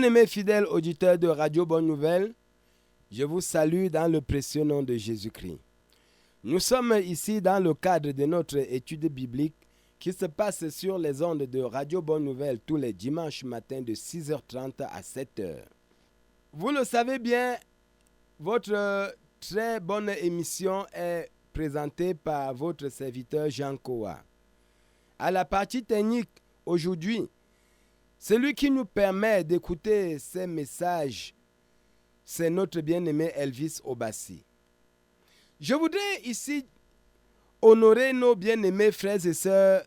Bien-aimés fidèles auditeurs de Radio Bonne Nouvelle, je vous salue dans le précieux nom de Jésus-Christ. Nous sommes ici dans le cadre de notre étude biblique qui se passe sur les ondes de Radio Bonne Nouvelle tous les dimanches matins de 6h30 à 7h. Vous le savez bien, votre très bonne émission est présentée par votre serviteur Jean Koa. À la partie technique, aujourd'hui, celui qui nous permet d'écouter ces messages, c'est notre bien-aimé Elvis Obassi. Je voudrais ici honorer nos bien-aimés frères et sœurs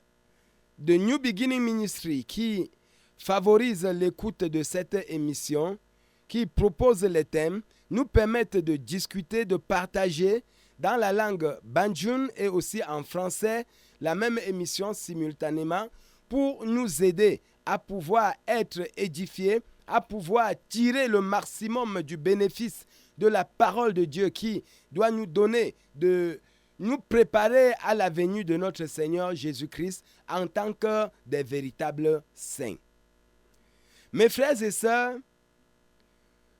de New Beginning Ministry qui favorisent l'écoute de cette émission, qui proposent les thèmes, nous permettent de discuter, de partager dans la langue Banjoun et aussi en français la même émission simultanément pour nous aider à pouvoir être édifiés, à pouvoir tirer le maximum du bénéfice de la parole de Dieu qui doit nous donner de nous préparer à la venue de notre Seigneur Jésus-Christ en tant que des véritables saints. Mes frères et sœurs,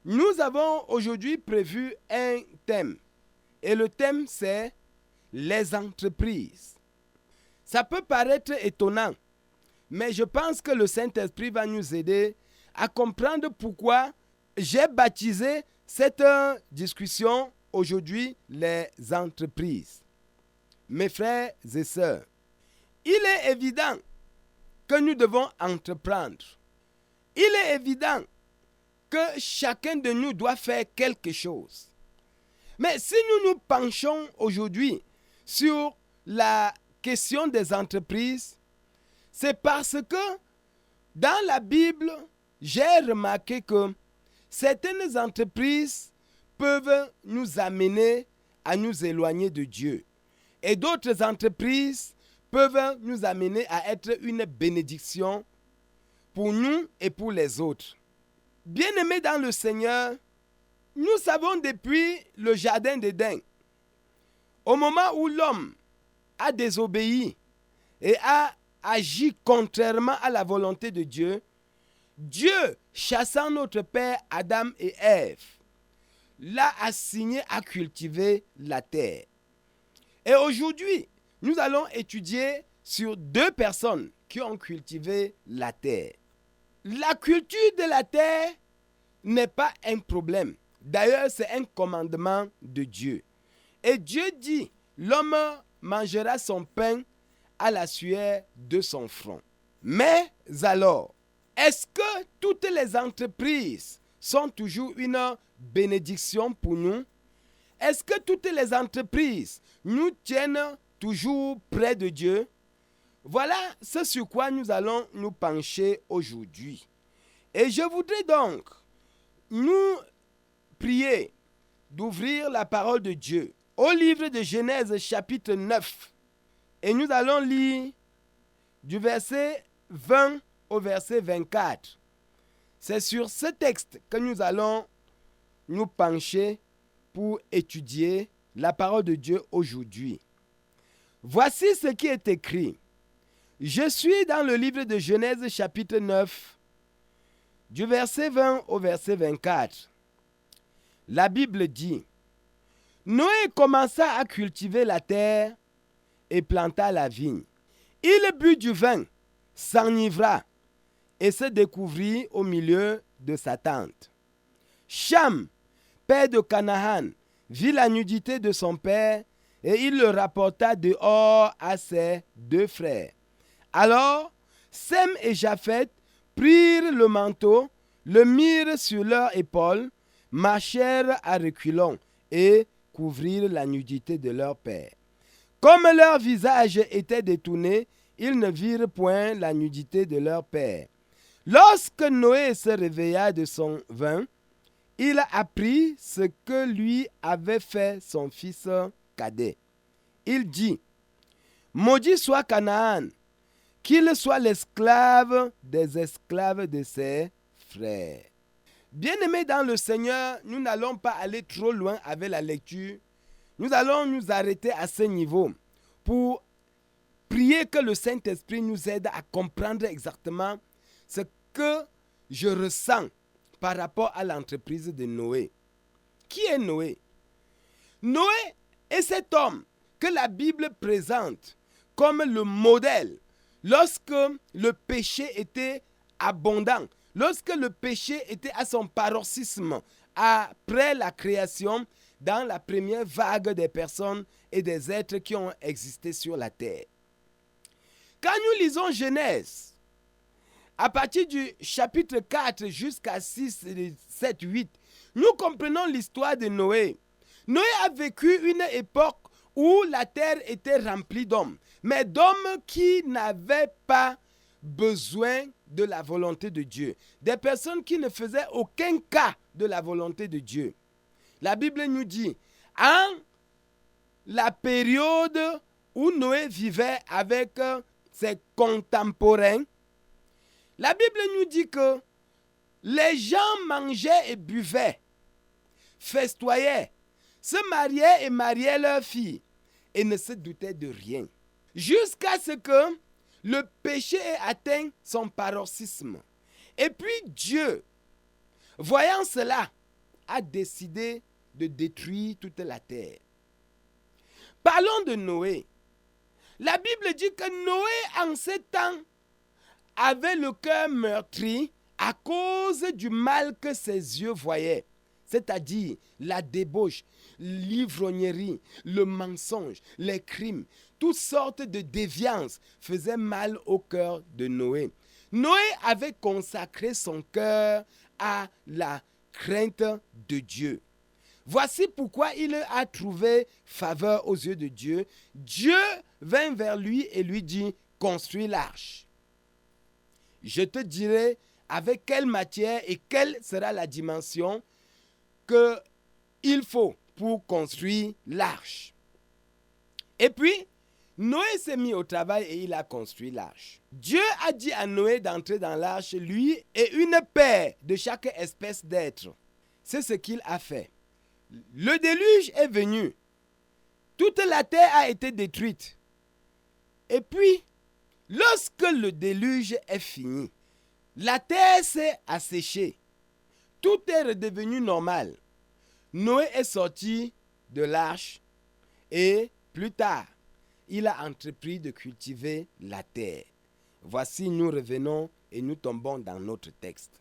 nous avons aujourd'hui prévu un thème. Et le thème, c'est les entreprises. Ça peut paraître étonnant, mais je pense que le Saint-Esprit va nous aider à comprendre pourquoi j'ai baptisé cette discussion aujourd'hui les entreprises. Mes frères et sœurs, il est évident que nous devons entreprendre. Il est évident que chacun de nous doit faire quelque chose. Mais si nous nous penchons aujourd'hui sur la question des entreprises, c'est parce que dans la Bible, j'ai remarqué que certaines entreprises peuvent nous amener à nous éloigner de Dieu. Et d'autres entreprises peuvent nous amener à être une bénédiction pour nous et pour les autres. Bien-aimés dans le Seigneur, nous savons depuis le jardin d'Éden, au moment où l'homme a désobéi et a agi contrairement à la volonté de Dieu, Dieu, chassant notre père Adam et Ève, l'a assigné à cultiver la terre. Et aujourd'hui, nous allons étudier sur deux personnes qui ont cultivé la terre. La culture de la terre n'est pas un problème. D'ailleurs, c'est un commandement de Dieu. Et Dieu dit, l'homme mangera son pain à la sueur de son front. Mais alors, est-ce que toutes les entreprises sont toujours une bénédiction pour nous? Est-ce que toutes les entreprises nous tiennent toujours près de Dieu? Voilà ce sur quoi nous allons nous pencher aujourd'hui. Et je voudrais donc nous prier d'ouvrir la parole de Dieu au livre de Genèse chapitre 9. Et nous allons lire du verset 20 au verset 24. C'est sur ce texte que nous allons nous pencher pour étudier la parole de Dieu aujourd'hui. Voici ce qui est écrit. Je suis dans le livre de Genèse chapitre 9, du verset 20 au verset 24. La Bible dit, Noé commença à cultiver la terre et planta la vigne. Il but du vin, s'enivra et se découvrit au milieu de sa tente. Cham, père de Canaan, vit la nudité de son père et il le rapporta dehors à ses deux frères. Alors, Sem et Japheth prirent le manteau, le mirent sur leurs épaules, marchèrent à reculons et couvrirent la nudité de leur père. Comme leur visage était détourné, ils ne virent point la nudité de leur père. Lorsque Noé se réveilla de son vin, il apprit ce que lui avait fait son fils cadet. Il dit, maudit soit Canaan, qu'il soit l'esclave des esclaves de ses frères. Bien-aimés dans le Seigneur, nous n'allons pas aller trop loin avec la lecture. Nous allons nous arrêter à ce niveau pour prier que le Saint-Esprit nous aide à comprendre exactement ce que je ressens par rapport à l'entreprise de Noé. Qui est Noé? Noé est cet homme que la Bible présente comme le modèle lorsque le péché était abondant, lorsque le péché était à son paroxysme après la création, dans la première vague des personnes et des êtres qui ont existé sur la terre. Quand nous lisons Genèse, à partir du chapitre 4 jusqu'à 6, 7, 8, nous comprenons l'histoire de Noé. Noé a vécu une époque où la terre était remplie d'hommes, mais d'hommes qui n'avaient pas besoin de la volonté de Dieu. Des personnes qui ne faisaient aucun cas de la volonté de Dieu. La Bible nous dit, en la période où Noé vivait avec ses contemporains, la Bible nous dit que les gens mangeaient et buvaient, festoyaient, se mariaient et mariaient leurs filles et ne se doutaient de rien. Jusqu'à ce que le péché ait atteint son paroxysme. Et puis Dieu, voyant cela, a décidé de détruire toute la terre. Parlons de Noé. La Bible dit que Noé, en ces temps, avait le cœur meurtri à cause du mal que ses yeux voyaient, c'est-à-dire la débauche, l'ivrognerie, le mensonge, les crimes, toutes sortes de déviances faisaient mal au cœur de Noé. Noé avait consacré son cœur à la crainte de Dieu. Voici pourquoi il a trouvé faveur aux yeux de Dieu. Dieu vint vers lui et lui dit, construis l'arche. Je te dirai avec quelle matière et quelle sera la dimension qu'il faut pour construire l'arche. Et puis, Noé s'est mis au travail et il a construit l'arche. Dieu a dit à Noé d'entrer dans l'arche, lui et une paire de chaque espèce d'être. C'est ce qu'il a fait. Le déluge est venu. Toute la terre a été détruite. Et puis, lorsque le déluge est fini, la terre s'est asséchée. Tout est redevenu normal. Noé est sorti de l'arche et plus tard, il a entrepris de cultiver la terre. Voici, nous revenons et nous tombons dans notre texte.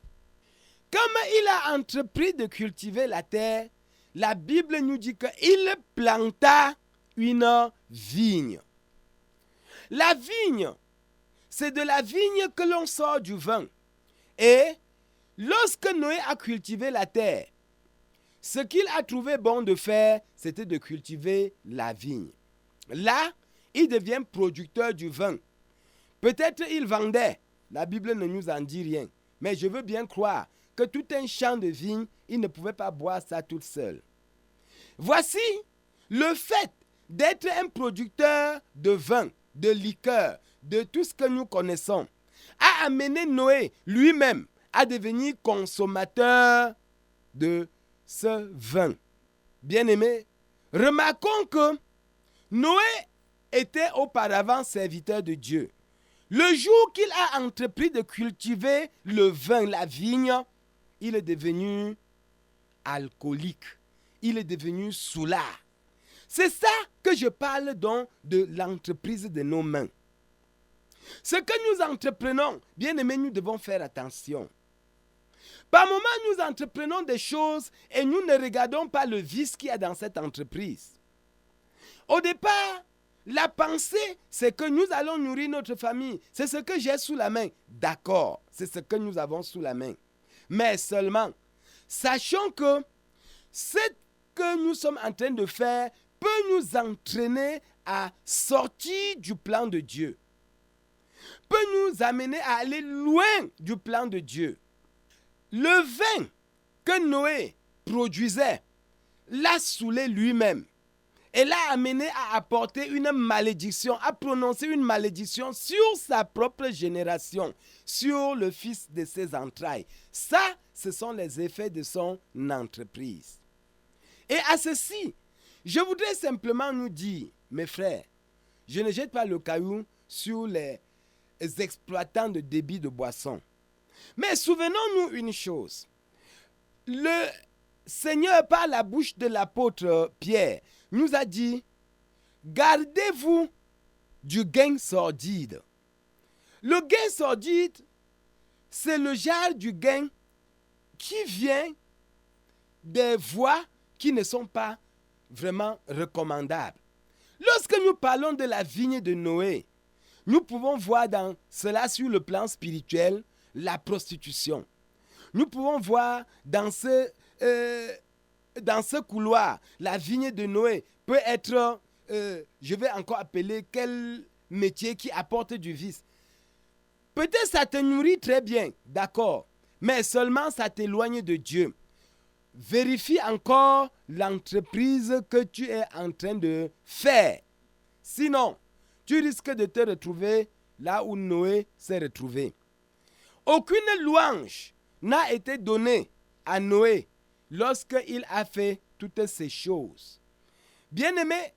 Comme il a entrepris de cultiver la terre, la Bible nous dit qu'il planta une vigne. La vigne, c'est de la vigne que l'on sort du vin. Et lorsque Noé a cultivé la terre, ce qu'il a trouvé bon de faire, c'était de cultiver la vigne. Là, il devient producteur du vin. Peut-être il vendait, la Bible ne nous en dit rien. Mais je veux bien croire que tout un champ de vigne, il ne pouvait pas boire ça tout seul. Voici le fait d'être un producteur de vin, de liqueur, de tout ce que nous connaissons, a amené Noé lui-même à devenir consommateur de ce vin. Bien-aimés, remarquons que Noé était auparavant serviteur de Dieu. Le jour qu'il a entrepris de cultiver le vin, la vigne, il est devenu alcoolique. Il est devenu soulard. C'est ça que je parle donc de l'entreprise de nos mains. Ce que nous entreprenons, bien aimés, nous devons faire attention. Par moments, nous entreprenons des choses et nous ne regardons pas le vice qu'il y a dans cette entreprise. Au départ, la pensée, c'est que nous allons nourrir notre famille. C'est ce que j'ai sous la main. D'accord, c'est ce que nous avons sous la main. Mais seulement, sachons que ce que nous sommes en train de faire peut nous entraîner à sortir du plan de Dieu. Peut nous amener à aller loin du plan de Dieu. Le vin que Noé produisait l'a saoulé lui-même. Et l'a amené à apporter une malédiction, à prononcer une malédiction sur sa propre génération, sur le fils de ses entrailles. Ça, ce sont les effets de son entreprise. Et à ceci, je voudrais simplement nous dire, mes frères, je ne jette pas le caillou sur les exploitants de débit de boissons. Mais souvenons-nous une chose. le Seigneur, par la bouche de l'apôtre Pierre, nous a dit, gardez-vous du gain sordide. Le gain sordide, c'est le genre du gain qui vient des voies qui ne sont pas vraiment recommandables. Lorsque nous parlons de la vigne de Noé, nous pouvons voir dans cela sur le plan spirituel la prostitution. Nous pouvons voir dans ce couloir, la vigne de Noé peut être, je vais encore appeler quel métier qui apporte du vice. Peut-être ça te nourrit très bien, d'accord, mais seulement ça t'éloigne de Dieu. Vérifie encore l'entreprise que tu es en train de faire. Sinon, tu risques de te retrouver là où Noé s'est retrouvé. Aucune louange n'a été donnée à Noé lorsqu'il a fait toutes ces choses. Bien-aimés,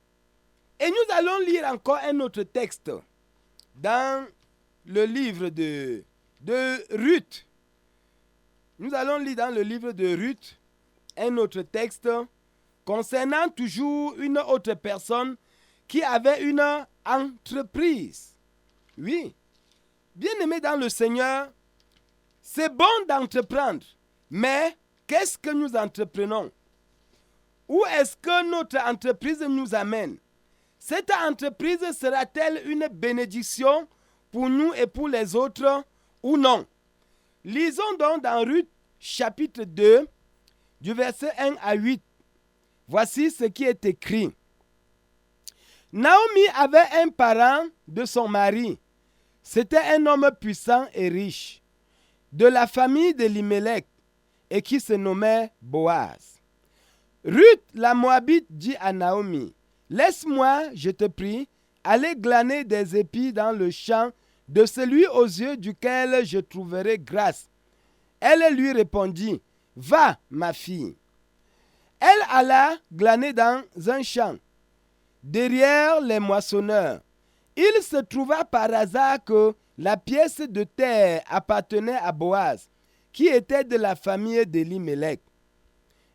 et nous allons lire encore un autre texte dans le livre de Ruth. Nous allons lire dans le livre de Ruth un autre texte concernant toujours une autre personne qui avait une entreprise. Oui, bien-aimé dans le Seigneur, c'est bon d'entreprendre, mais qu'est-ce que nous entreprenons? Où est-ce que notre entreprise nous amène? Cette entreprise sera-t-elle une bénédiction pour nous et pour les autres ou non? Lisons donc dans Ruth chapitre 2, du verset 1 à 8. Voici ce qui est écrit. Naomi avait un parent de son mari. C'était un homme puissant et riche, de la famille d'Elimelech, et qui se nommait Boaz. Ruth, la Moabite, dit à Naomi, « Laisse-moi, je te prie, aller glaner des épis dans le champ de celui aux yeux duquel je trouverai grâce. » Elle lui répondit, « Va, ma fille. » Elle alla glaner dans un champ, derrière les moissonneurs. Il se trouva par hasard que la pièce de terre appartenait à Boaz, qui était de la famille d'Elimelech.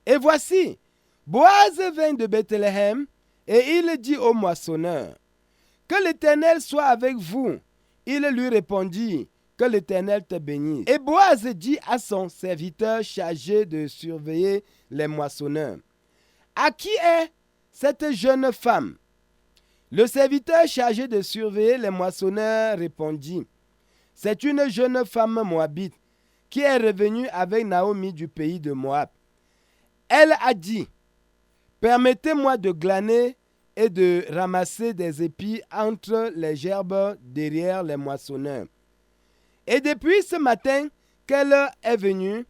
Et voici, Boaz vint de Bethléem, et il dit au moissonneur, « Que l'Éternel soit avec vous. » Il lui répondit, « Que l'Éternel te bénisse. » Et Boaz dit à son serviteur chargé de surveiller les moissonneurs, « À qui est cette jeune femme? » Le serviteur chargé de surveiller les moissonneurs répondit, « C'est une jeune femme moabite qui est revenue avec Naomi du pays de Moab. Elle a dit, « Permettez-moi de glaner et de ramasser des épis entre les gerbes derrière les moissonneurs. » Et depuis ce matin qu'elle est venue,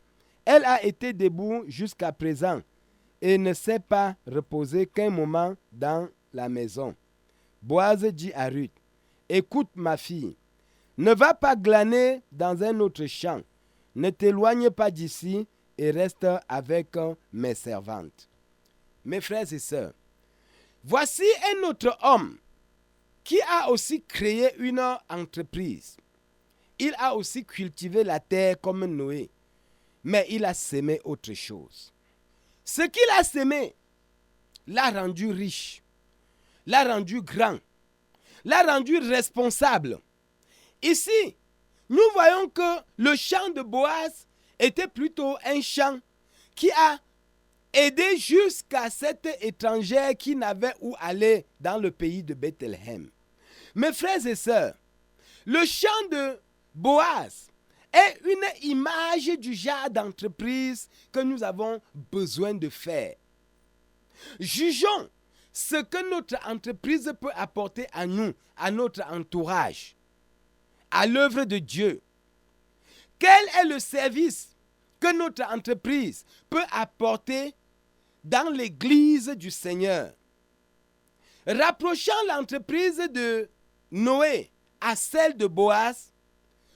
elle a été debout jusqu'à présent et ne s'est pas reposée qu'un moment dans la maison. Boaz dit à Ruth, « Écoute ma fille, ne va pas glaner dans un autre champ, ne t'éloigne pas d'ici et reste avec mes servantes. » Mes frères et sœurs, voici un autre homme qui a aussi créé une entreprise. Il a aussi cultivé la terre comme Noé, mais il a semé autre chose. Ce qu'il a semé l'a rendu riche, l'a rendu grand, l'a rendu responsable. Ici, nous voyons que le champ de Boaz était plutôt un champ qui a aidé jusqu'à cette étrangère qui n'avait où aller dans le pays de Bethléem. Mes frères et sœurs, le champ de Boaz est une image du genre d'entreprise que nous avons besoin de faire. Jugeons ce que notre entreprise peut apporter à nous, à notre entourage, à l'œuvre de Dieu. Quel est le service que notre entreprise peut apporter dans l'église du Seigneur? Rapprochant l'entreprise de Noé à celle de Boaz,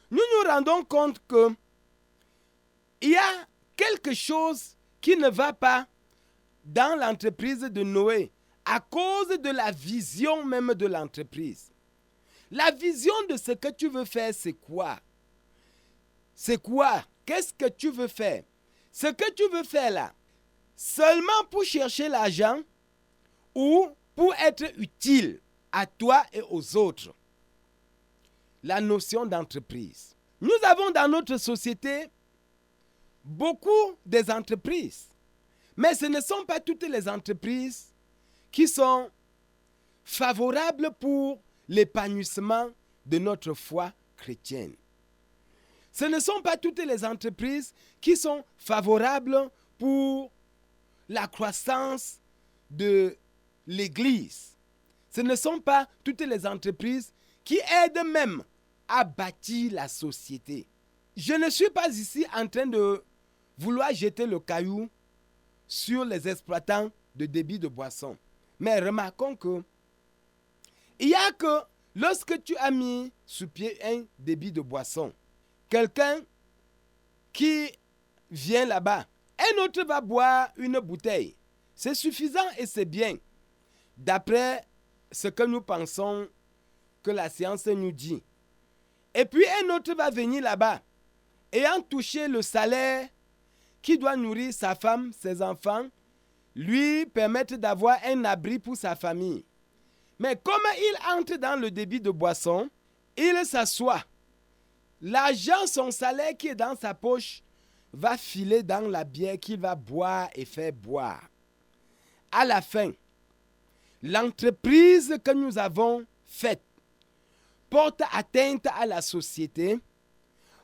nous nous rendons compte qu'il y a quelque chose qui ne va pas dans l'entreprise de Noé à cause de la vision même de l'entreprise. La vision de ce que tu veux faire, c'est quoi? C'est quoi? Qu'est-ce que tu veux faire? Ce que tu veux faire là, seulement pour chercher l'argent ou pour être utile à toi et aux autres. La notion d'entreprise. Nous avons dans notre société beaucoup des entreprises. Mais ce ne sont pas toutes les entreprises qui sont favorables pour l'épanouissement de notre foi chrétienne. Ce ne sont pas toutes les entreprises qui sont favorables pour la croissance de l'Église. Ce ne sont pas toutes les entreprises qui aident même à bâtir la société. Je ne suis pas ici en train de vouloir jeter le caillou sur les exploitants de débit de boissons. Mais remarquons que il y a que lorsque tu as mis sous pied un débit de boisson, quelqu'un qui vient là-bas, un autre va boire une bouteille. C'est suffisant et c'est bien. D'après ce que nous pensons que la science nous dit. Et puis un autre va venir là-bas, ayant touché le salaire qui doit nourrir sa femme, ses enfants, lui permettre d'avoir un abri pour sa famille. Mais comme il entre dans le débit de boisson, il s'assoit. L'argent, son salaire qui est dans sa poche, va filer dans la bière qu'il va boire et faire boire. À la fin, l'entreprise que nous avons faite porte atteinte à la société,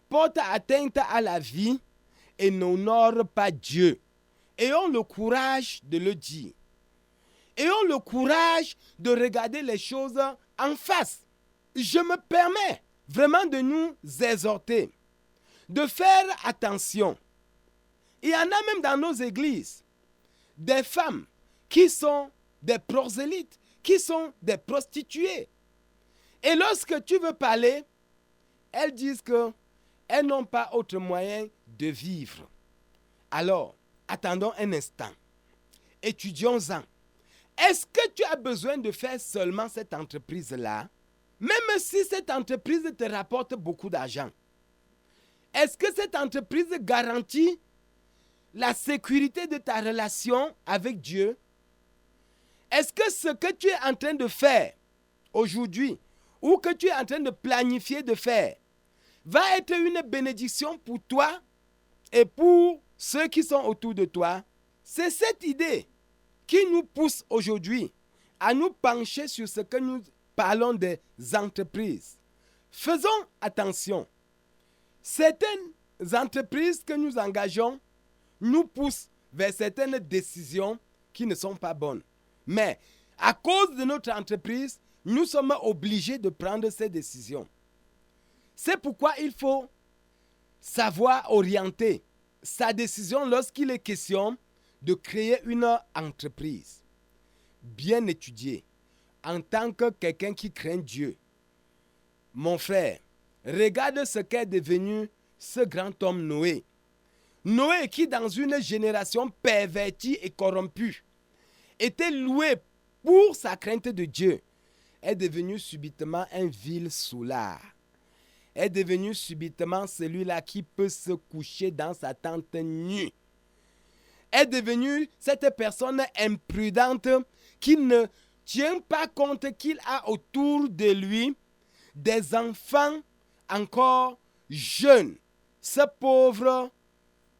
porte atteinte à la vie et n'honore pas Dieu. Ayons le courage de le dire. Ayons le courage de regarder les choses en face. Je me permets vraiment de nous exhorter, de faire attention. Il y en a même dans nos églises des femmes qui sont des prosélytes, qui sont des prostituées. Et lorsque tu veux parler, elles disent qu'elles n'ont pas autre moyen de vivre. Alors, attendons un instant. Étudions-en. Est-ce que tu as besoin de faire seulement cette entreprise-là, même si cette entreprise te rapporte beaucoup d'argent? Est-ce que cette entreprise garantit la sécurité de ta relation avec Dieu? Est-ce que ce que tu es en train de faire aujourd'hui ou que tu es en train de planifier de faire va être une bénédiction pour toi et pour ceux qui sont autour de toi? C'est cette idée qui nous pousse aujourd'hui à nous pencher sur ce que nous parlons des entreprises. Faisons attention. Certaines entreprises que nous engageons nous poussent vers certaines décisions qui ne sont pas bonnes. Mais à cause de notre entreprise, nous sommes obligés de prendre ces décisions. C'est pourquoi il faut savoir orienter sa décision lorsqu'il est question de créer une entreprise. Bien étudiée, en tant que quelqu'un qui craint Dieu. Mon frère, regarde ce qu'est devenu ce grand homme Noé. Noé qui, dans une génération pervertie et corrompue, était loué pour sa crainte de Dieu, est devenu subitement un vil soulard. Est devenu subitement celui-là qui peut se coucher dans sa tente nue. Est devenu cette personne imprudente qui ne tient pas compte qu'il a autour de lui des enfants encore jeunes. Ce pauvre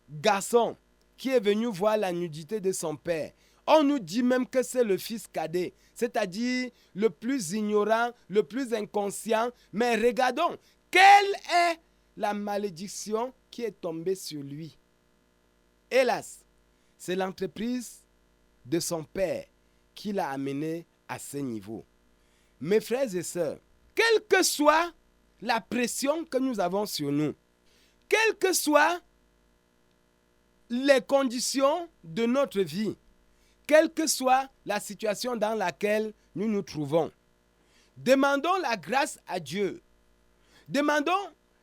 garçon qui est venu voir la nudité de son père. On nous dit même que c'est le fils cadet, c'est-à-dire le plus ignorant, le plus inconscient. Mais regardons, quelle est la malédiction qui est tombée sur lui? Hélas, c'est l'entreprise de son père qui l'a amené à ce niveau. Mes frères et sœurs, quelle que soit la pression que nous avons sur nous, quelles que soient les conditions de notre vie, quelle que soit la situation dans laquelle nous nous trouvons, demandons la grâce à Dieu. Demandons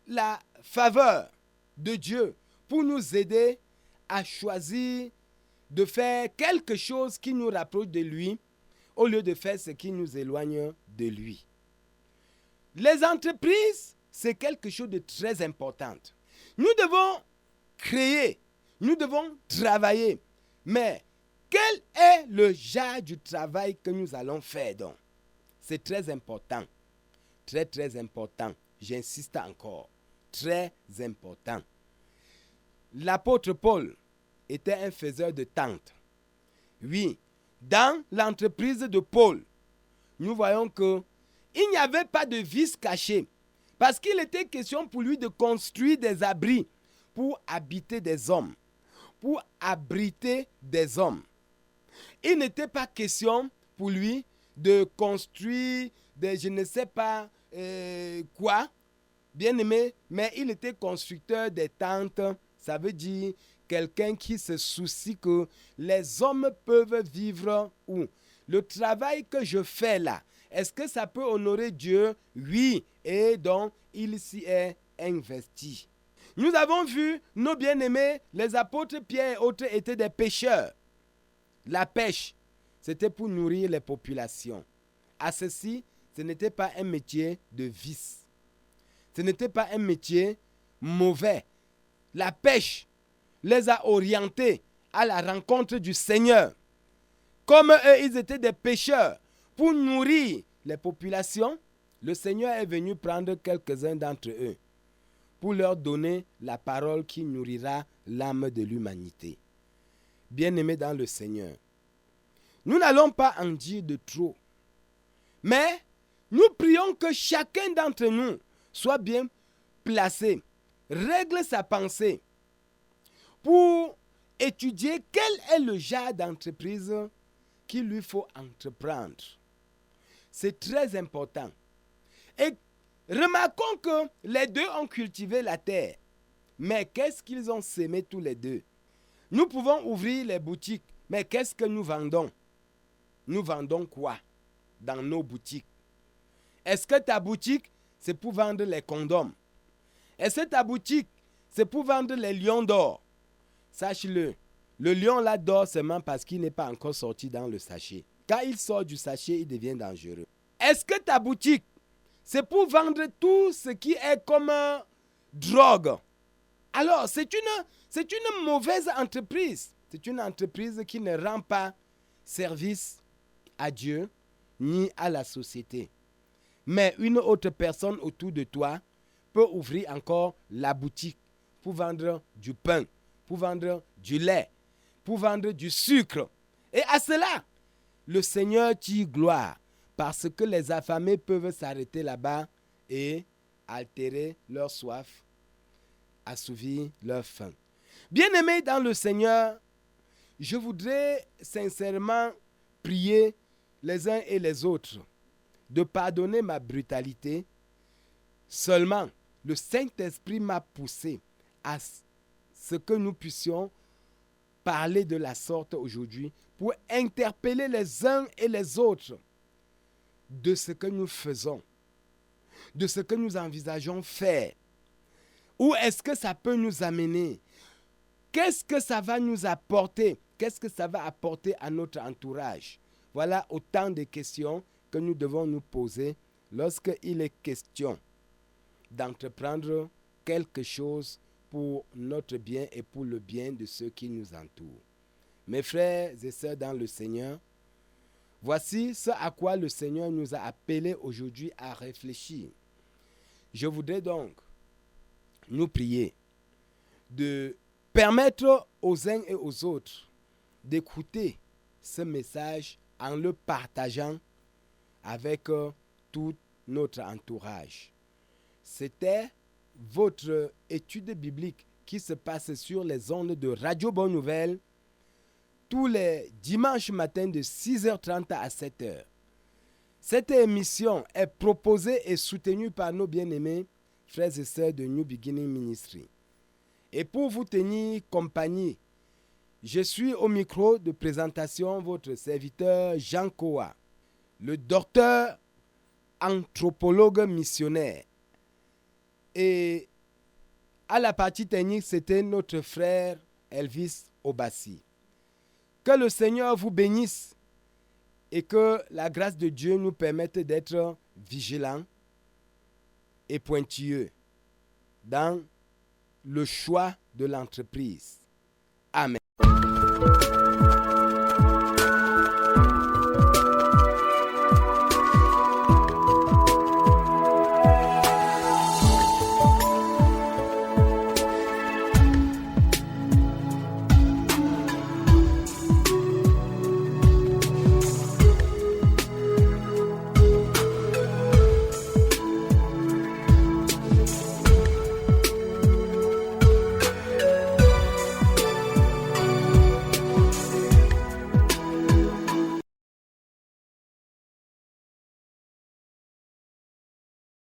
la faveur de Dieu pour nous aider à choisir de faire quelque chose qui nous rapproche de lui au lieu de faire ce qui nous éloigne de lui. Les entreprises, c'est quelque chose de très important. Nous devons créer, Nous devons travailler. Mais quel est le genre du travail que nous allons faire donc? C'est très important. Très, très important. J'insiste encore. Très important. L'apôtre Paul était un faiseur de tentes. Oui, dans l'entreprise de Paul, nous voyons que il n'y avait pas de vice caché. Parce qu'il était question pour lui de construire des abris pour habiter des hommes, pour abriter des hommes. Il n'était pas question pour lui de construire des je ne sais pas quoi, bien aimé, mais il était constructeur des tentes. Ça veut dire quelqu'un qui se soucie que les hommes peuvent vivre où? Le travail que je fais là, est-ce que ça peut honorer Dieu? Oui, et donc il s'y est investi. Nous avons vu nos bien-aimés, les apôtres Pierre et autres étaient des pêcheurs. La pêche, c'était pour nourrir les populations. À ceci, ce n'était pas un métier de vice. Ce n'était pas un métier mauvais. La pêche les a orientés à la rencontre du Seigneur. Comme eux, ils étaient des pêcheurs pour nourrir les populations, le Seigneur est venu prendre quelques-uns d'entre eux pour leur donner la parole qui nourrira l'âme de l'humanité. Bien-aimés dans le Seigneur, nous n'allons pas en dire de trop, mais nous prions que chacun d'entre nous soit bien placé, règle sa pensée pour étudier quel est le genre d'entreprise qu'il lui faut entreprendre. C'est très important. Et remarquons que les deux ont cultivé la terre. Mais qu'est-ce qu'ils ont sémé tous les deux? Nous pouvons ouvrir les boutiques, mais qu'est-ce que nous vendons? Nous vendons quoi dans nos boutiques? Est-ce que ta boutique, c'est pour vendre les condoms? Est-ce que ta boutique, c'est pour vendre les lions d'or? Sache-le, le lion là dort seulement parce qu'il n'est pas encore sorti dans le sachet. Quand il sort du sachet, il devient dangereux. Est-ce que ta boutique, c'est pour vendre tout ce qui est comme drogue? Alors, c'est une mauvaise entreprise. C'est une entreprise qui ne rend pas service à Dieu ni à la société. Mais une autre personne autour de toi peut ouvrir encore la boutique pour vendre du pain, pour vendre du lait, pour vendre du sucre. Et à cela, le Seigneur tire gloire parce que les affamés peuvent s'arrêter là-bas et altérer leur soif, assouvir leur faim. Bien-aimés dans le Seigneur, je voudrais sincèrement prier les uns et les autres de pardonner ma brutalité. Seulement, le Saint-Esprit m'a poussé à ce que nous puissions parler de la sorte aujourd'hui pour interpeller les uns et les autres de ce que nous faisons, de ce que nous envisageons faire. Où est-ce que ça peut nous amener? Qu'est-ce que ça va nous apporter? Qu'est-ce que ça va apporter à notre entourage? Voilà autant de questions que nous devons nous poser lorsqu'il est question d'entreprendre quelque chose pour notre bien et pour le bien de ceux qui nous entourent. Mes frères et sœurs dans le Seigneur, voici ce à quoi le Seigneur nous a appelés aujourd'hui à réfléchir. Je voudrais donc nous prier de permettre aux uns et aux autres d'écouter ce message en le partageant avec tout notre entourage. C'était votre étude biblique qui se passe sur les ondes de Radio Bonne Nouvelle tous les dimanches matins de 6h30 à 7h. Cette émission est proposée et soutenue par nos bien-aimés frères et sœurs de New Beginning Ministry. Et pour vous tenir compagnie, je suis au micro de présentation votre serviteur Jean Koa, le docteur anthropologue missionnaire. Et à la partie technique, c'était notre frère Elvis Obassi. Que le Seigneur vous bénisse et que la grâce de Dieu nous permette d'être vigilants et pointilleux dans le choix de l'entreprise. Amen.